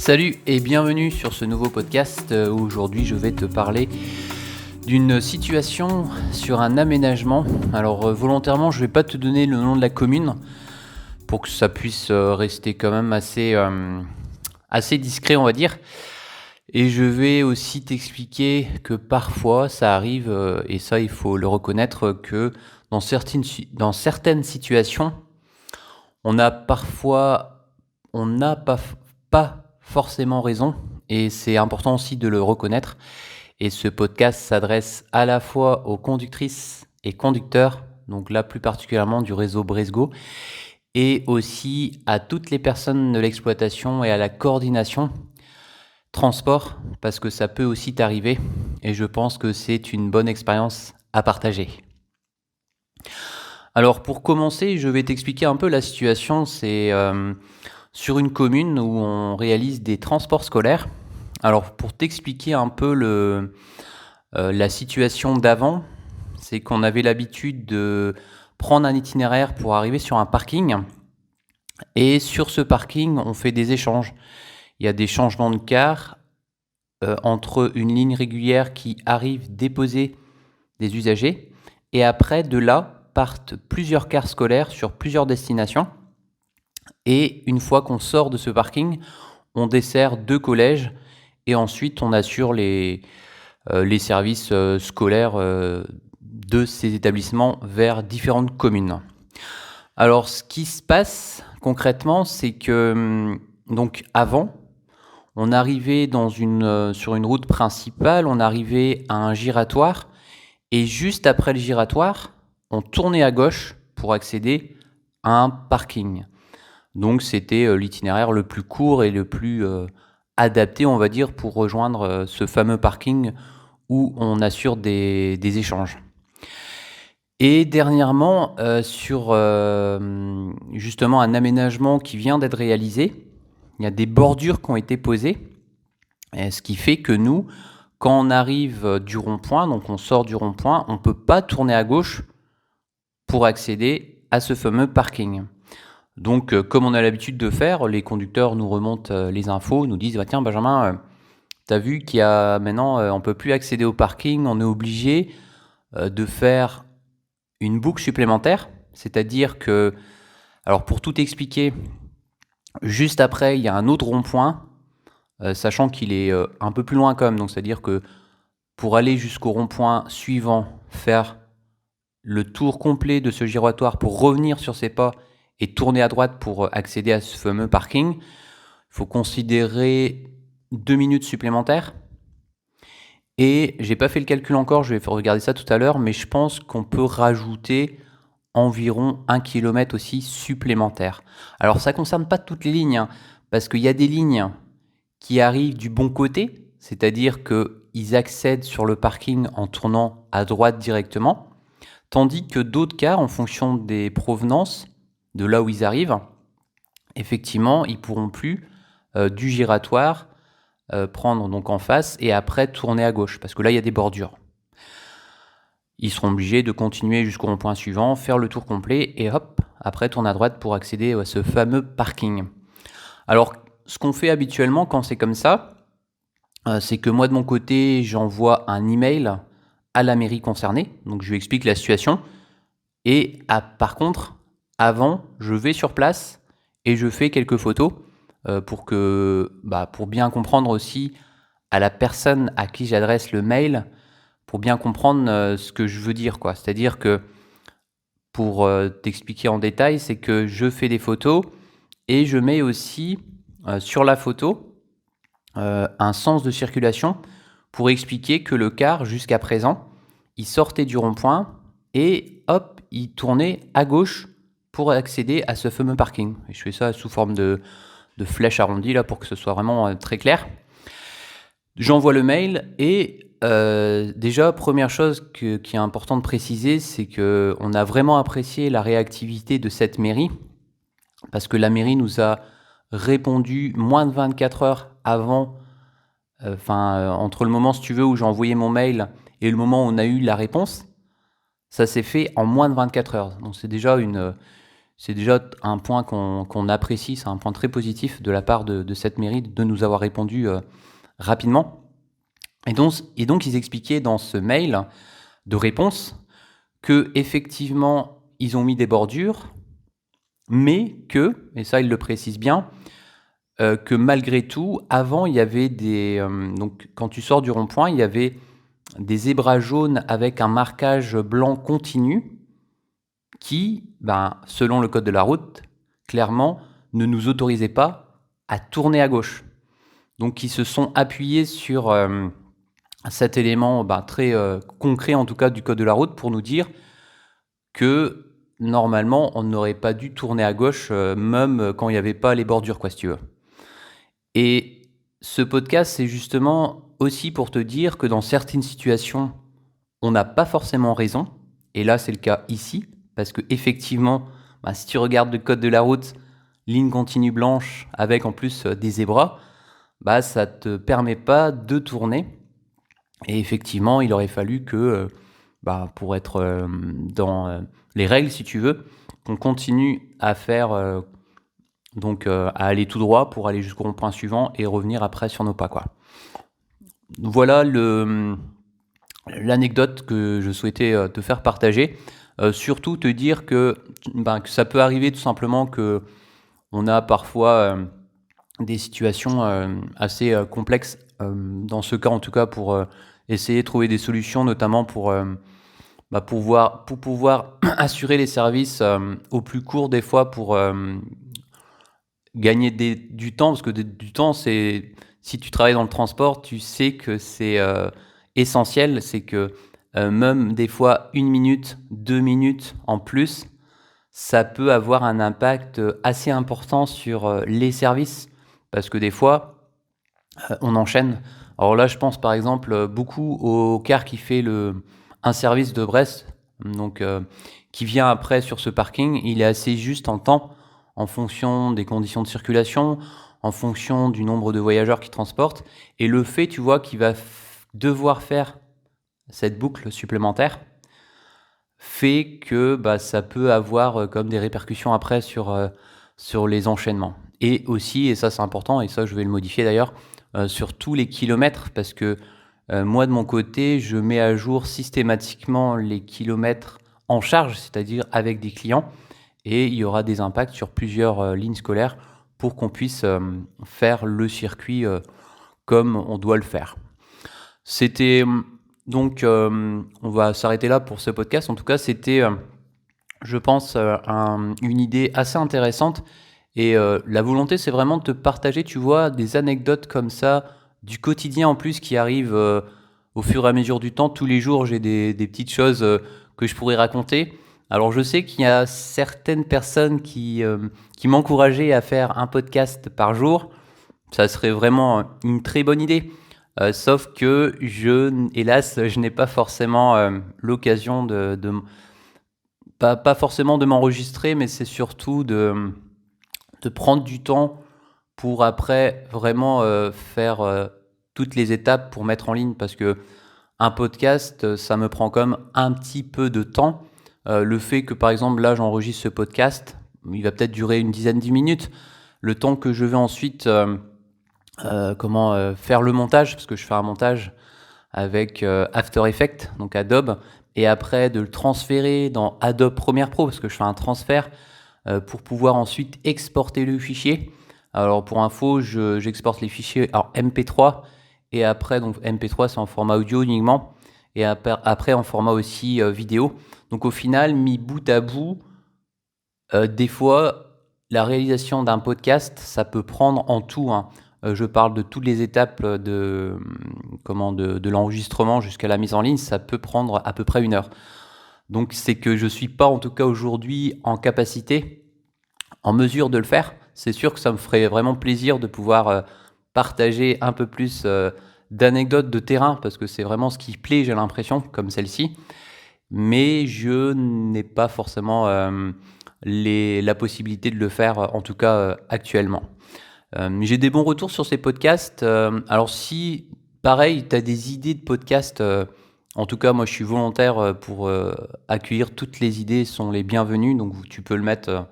Salut et bienvenue sur ce nouveau podcast où aujourd'hui je vais te parler d'une situation sur un aménagement. Alors volontairement je vais pas te donner le nom de la commune pour que ça puisse rester quand même assez discret on va dire. Et je vais aussi t'expliquer que parfois ça arrive, et ça il faut le reconnaître, que dans certaines situations on n'a pas forcément raison, et c'est important aussi de le reconnaître. Et ce podcast s'adresse à la fois aux conductrices et conducteurs, donc là plus particulièrement du réseau Bresgo, et aussi à toutes les personnes de l'exploitation et à la coordination transport, parce que ça peut aussi t'arriver, et je pense que c'est une bonne expérience à partager. Alors pour commencer, je vais t'expliquer un peu la situation. C'est sur une commune où on réalise des transports scolaires. Alors pour t'expliquer un peu la situation d'avant, c'est qu'on avait l'habitude de prendre un itinéraire pour arriver sur un parking. Et sur ce parking, on fait des échanges. Il y a des changements de cars entre une ligne régulière qui arrive déposer des usagers. Et après, de là, partent plusieurs cars scolaires sur plusieurs destinations. Et une fois qu'on sort de ce parking, on dessert 2 collèges et ensuite on assure les services scolaires de ces établissements vers différentes communes. Alors ce qui se passe concrètement, c'est que donc avant, on arrivait sur une route principale, on arrivait à un giratoire et juste après le giratoire, on tournait à gauche pour accéder à un parking. Donc c'était l'itinéraire le plus court et le plus adapté, on va dire, pour rejoindre ce fameux parking où on assure des échanges. Et dernièrement, sur justement un aménagement qui vient d'être réalisé, il y a des bordures qui ont été posées, ce qui fait que nous, quand on arrive du rond-point, donc on sort du rond-point, on ne peut pas tourner à gauche pour accéder à ce fameux parking. Donc, comme on a l'habitude de faire, les conducteurs nous remontent les infos, nous disent tiens Benjamin, t'as vu qu'il y a maintenant, on peut plus accéder au parking, on est obligé de faire une boucle supplémentaire. C'est-à-dire que, alors pour tout expliquer, juste après il y a un autre rond-point, sachant qu'il est un peu plus loin quand même. Donc c'est-à-dire que pour aller jusqu'au rond-point suivant, faire le tour complet de ce giratoire pour revenir sur ses pas et tourner à droite pour accéder à ce fameux parking, il faut considérer 2 minutes supplémentaires. Et j'ai pas fait le calcul encore, je vais regarder ça tout à l'heure, mais je pense qu'on peut rajouter environ 1 kilomètre aussi supplémentaire. Alors ça concerne pas toutes les lignes, parce qu'il y a des lignes qui arrivent du bon côté, c'est-à-dire qu'ils accèdent sur le parking en tournant à droite directement, tandis que d'autres cars, en fonction des provenances, de là où ils arrivent, effectivement, ils pourront plus du giratoire prendre donc en face et après tourner à gauche, parce que là, il y a des bordures. Ils seront obligés de continuer jusqu'au rond-point suivant, faire le tour complet et hop, après tourner à droite pour accéder à ce fameux parking. Alors, ce qu'on fait habituellement quand c'est comme ça, c'est que moi, de mon côté, j'envoie un email à la mairie concernée, donc je lui explique la situation, et par contre, avant, je vais sur place et je fais quelques photos pour bien comprendre aussi à la personne à qui j'adresse le mail, pour bien comprendre ce que je veux dire, quoi. C'est-à-dire que, pour t'expliquer en détail, c'est que je fais des photos et je mets aussi sur la photo un sens de circulation pour expliquer que le car, jusqu'à présent, il sortait du rond-point et hop, il tournait à gauche pour accéder à ce fameux parking. Et je fais ça sous forme de flèche arrondie là pour que ce soit vraiment très clair. J'envoie le mail et déjà, première chose qui est important de préciser, c'est qu'on a vraiment apprécié la réactivité de cette mairie, parce que la mairie nous a répondu moins de 24 heures avant, entre le moment, si tu veux, où j'ai envoyé mon mail et le moment où on a eu la réponse. Ça s'est fait en moins de 24 heures. Donc c'est déjà c'est déjà un point qu'on apprécie, c'est un point très positif de la part de cette mairie de nous avoir répondu rapidement. Et donc, ils expliquaient dans ce mail de réponse que effectivement ils ont mis des bordures, mais que, et ça ils le précisent bien, que malgré tout, avant il y avait donc quand tu sors du rond-point, il y avait des zébras jaunes avec un marquage blanc continu qui, selon le code de la route, clairement ne nous autorisait pas à tourner à gauche. Donc ils se sont appuyés sur cet élément très concret en tout cas du code de la route pour nous dire que normalement on n'aurait pas dû tourner à gauche même quand il n'y avait pas les bordures, quoi, si tu veux. Et ce podcast, c'est justement aussi pour te dire que dans certaines situations, on n'a pas forcément raison. Et là, c'est le cas ici, parce que effectivement, si tu regardes le code de la route, ligne continue blanche avec en plus des zébras, ça te permet pas de tourner. Et effectivement, il aurait fallu que, pour être dans les règles, si tu veux, qu'on continue à faire à aller tout droit pour aller jusqu'au rond-point suivant et revenir après sur nos pas, quoi. Voilà l'anecdote que je souhaitais te faire partager. Surtout te dire que ça peut arriver tout simplement que on a parfois des situations assez complexes. Dans ce cas, en tout cas, pour essayer de trouver des solutions, notamment pour pouvoir assurer les services au plus court des fois pour gagner du temps, parce que du temps, c'est si tu travailles dans le transport, tu sais que c'est essentiel, c'est que même des fois 1 minute, 2 minutes en plus, ça peut avoir un impact assez important sur les services, parce que des fois, on enchaîne. Alors là, je pense par exemple beaucoup au car qui fait un service de Brest, donc qui vient après sur ce parking. Il est assez juste en temps, en fonction des conditions de circulation, en fonction du nombre de voyageurs qu'il transporte, et le fait, tu vois, qu'il va devoir faire cette boucle supplémentaire fait que ça peut avoir comme des répercussions après sur les enchaînements. Et aussi, et ça c'est important, et ça je vais le modifier d'ailleurs, sur tous les kilomètres, parce que moi de mon côté, je mets à jour systématiquement les kilomètres en charge, c'est-à-dire avec des clients, et il y aura des impacts sur plusieurs lignes scolaires pour qu'on puisse faire le circuit comme on doit le faire. C'était donc, on va s'arrêter là pour ce podcast. En tout cas, c'était, je pense, une idée assez intéressante. Et la volonté, c'est vraiment de te partager, tu vois, des anecdotes comme ça, du quotidien en plus qui arrivent au fur et à mesure du temps. Tous les jours, j'ai des petites choses que je pourrais raconter. Alors, je sais qu'il y a certaines personnes qui m'encourageaient à faire un podcast par jour. Ça serait vraiment une très bonne idée. Sauf que hélas, je n'ai pas forcément l'occasion pas forcément de m'enregistrer, mais c'est surtout de prendre du temps pour après vraiment faire toutes les étapes pour mettre en ligne, parce que un podcast, ça me prend comme un petit peu de temps. Le fait que par exemple là j'enregistre ce podcast, il va peut-être durer une dizaine de minutes, le temps que je vais ensuite faire le montage, parce que je fais un montage avec After Effects, donc Adobe, et après de le transférer dans Adobe Premiere Pro, parce que je fais un transfert pour pouvoir ensuite exporter le fichier. Alors pour info, j'exporte les fichiers en MP3, et après, donc MP3 c'est en format audio uniquement, et après en format aussi vidéo. Donc au final, mis bout à bout, des fois, la réalisation d'un podcast, ça peut prendre en tout, je parle de toutes les étapes de l'enregistrement jusqu'à la mise en ligne, ça peut prendre à peu près 1 heure. Donc c'est que je suis pas en tout cas aujourd'hui en capacité, en mesure de le faire. C'est sûr que ça me ferait vraiment plaisir de pouvoir partager un peu plus d'anecdotes de terrain, parce que c'est vraiment ce qui plaît, j'ai l'impression, comme celle-ci. Mais je n'ai pas forcément la possibilité de le faire, en tout cas actuellement. J'ai des bons retours sur ces podcasts. Alors si, pareil, tu as des idées de podcasts, en tout cas moi je suis volontaire pour accueillir toutes les idées, sont les bienvenues, donc tu peux le mettre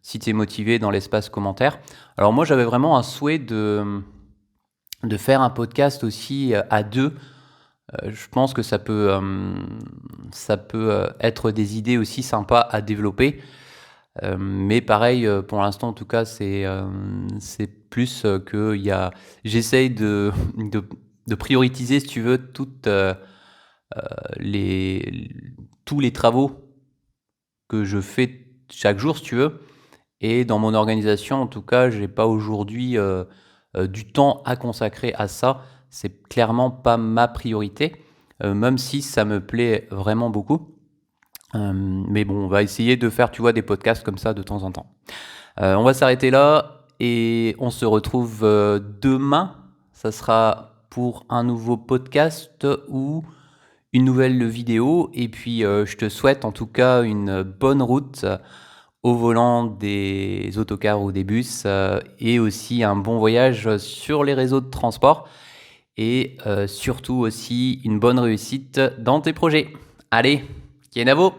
si tu es motivé dans l'espace commentaire. Alors moi, j'avais vraiment un souhait de faire un podcast aussi à deux. Je pense que ça peut être des idées aussi sympas à développer. Mais pareil, pour l'instant en tout cas, c'est plus que j'essaye de prioriser, si tu veux, les, tous les travaux que je fais chaque jour, si tu veux. Et dans mon organisation, en tout cas, j'ai pas aujourd'hui du temps à consacrer à ça. C'est clairement pas ma priorité, même si ça me plaît vraiment beaucoup. Mais bon, on va essayer de faire, tu vois, des podcasts comme ça de temps en temps. On va s'arrêter là et on se retrouve demain. Ça sera pour un nouveau podcast ou une nouvelle vidéo. Et puis, je te souhaite en tout cas une bonne route au volant des autocars ou des bus et aussi un bon voyage sur les réseaux de transport et surtout aussi une bonne réussite dans tes projets. Allez, Kienavo!